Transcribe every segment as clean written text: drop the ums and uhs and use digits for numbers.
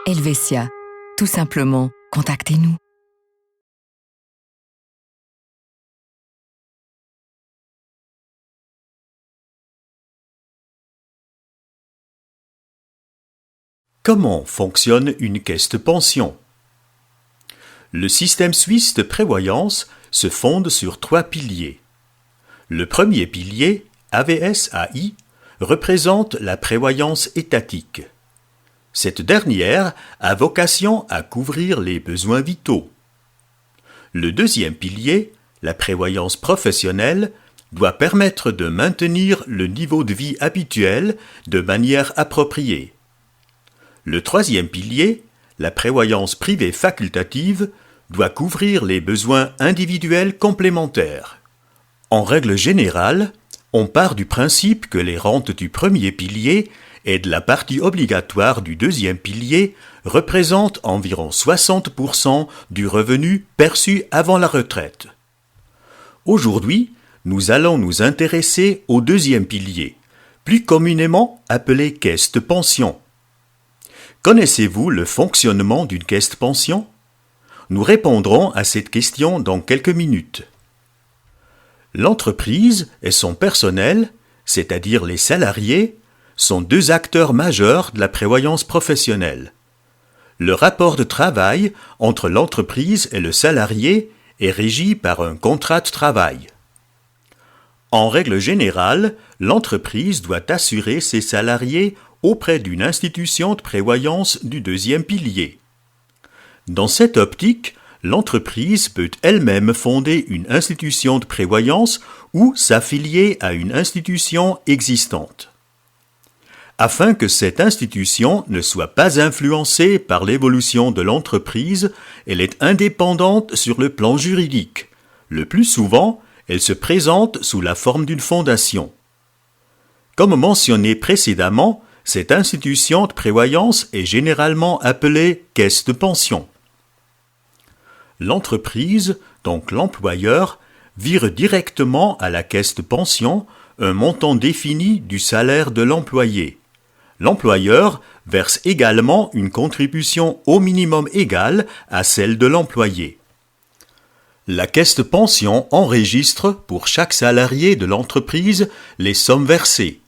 Helvetia. Tout simplement, contactez-nous. Comment fonctionne une caisse de pension? Le système suisse de prévoyance se fonde sur 3 piliers. Le premier pilier, AVS-AI, représente la prévoyance étatique. Cette dernière a vocation à couvrir les besoins vitaux. Le deuxième pilier, la prévoyance professionnelle, doit permettre de maintenir le niveau de vie habituel de manière appropriée. Le troisième pilier, la prévoyance privée facultative, doit couvrir les besoins individuels complémentaires. En règle générale, on part du principe que les rentes du premier pilier et de la partie obligatoire du deuxième pilier représentent environ 60% du revenu perçu avant la retraite. Aujourd'hui, nous allons nous intéresser au deuxième pilier, plus communément appelé caisse de pension. Connaissez-vous le fonctionnement d'une caisse de pension? Nous répondrons à cette question dans quelques minutes. L'entreprise et son personnel, c'est-à-dire les salariés, sont deux acteurs majeurs de la prévoyance professionnelle. Le rapport de travail entre l'entreprise et le salarié est régi par un contrat de travail. En règle générale, l'entreprise doit assurer ses salariés auprès d'une institution de prévoyance du deuxième pilier. Dans cette optique, l'entreprise peut elle-même fonder une institution de prévoyance ou s'affilier à une institution existante. Afin que cette institution ne soit pas influencée par l'évolution de l'entreprise, elle est indépendante sur le plan juridique. Le plus souvent, elle se présente sous la forme d'une fondation. Comme mentionné précédemment, cette institution de prévoyance est généralement appelée caisse de pension. L'entreprise, donc l'employeur, vire directement à la caisse de pension un montant défini du salaire de l'employé. L'employeur verse également une contribution au minimum égale à celle de l'employé. La caisse de pension enregistre pour chaque salarié de l'entreprise les sommes versées.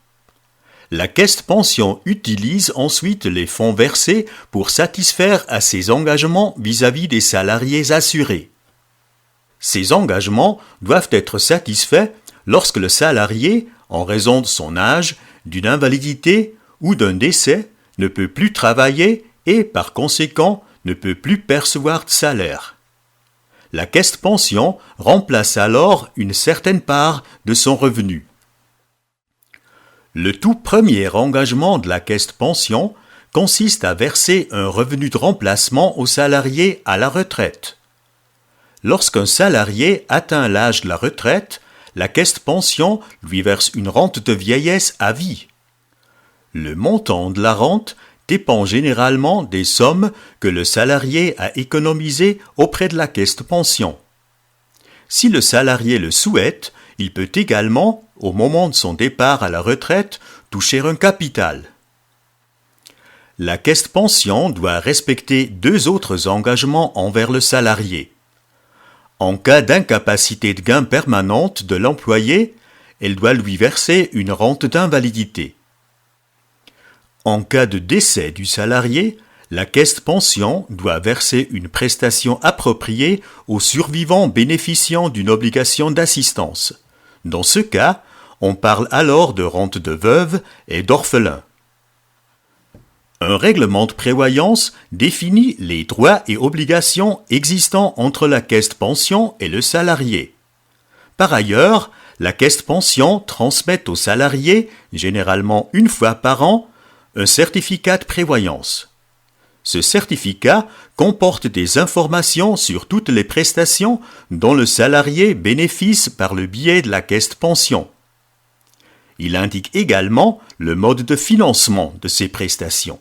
La caisse de pension utilise ensuite les fonds versés pour satisfaire à ses engagements vis-à-vis des salariés assurés. Ces engagements doivent être satisfaits lorsque le salarié, en raison de son âge, d'une invalidité ou d'un décès, ne peut plus travailler et, par conséquent, ne peut plus percevoir de salaire. La caisse de pension remplace alors une certaine part de son revenu. Le tout premier engagement de la caisse de pension consiste à verser un revenu de remplacement au salarié à la retraite. Lorsqu'un salarié atteint l'âge de la retraite, la caisse de pension lui verse une rente de vieillesse à vie. Le montant de la rente dépend généralement des sommes que le salarié a économisées auprès de la caisse de pension. Si le salarié le souhaite, il peut également, au moment de son départ à la retraite, toucher un capital. La caisse de pension doit respecter 2 autres engagements envers le salarié. En cas d'incapacité de gain permanente de l'employé, elle doit lui verser une rente d'invalidité. En cas de décès du salarié, la caisse de pension doit verser une prestation appropriée aux survivants bénéficiant d'une obligation d'assistance. Dans ce cas, on parle alors de rente de veuve et d'orphelin. Un règlement de prévoyance définit les droits et obligations existant entre la caisse de pension et le salarié. Par ailleurs, la caisse de pension transmet au salarié, généralement 1 fois par an, un certificat de prévoyance. Ce certificat comporte des informations sur toutes les prestations dont le salarié bénéficie par le biais de la caisse de pension. Il indique également le mode de financement de ces prestations.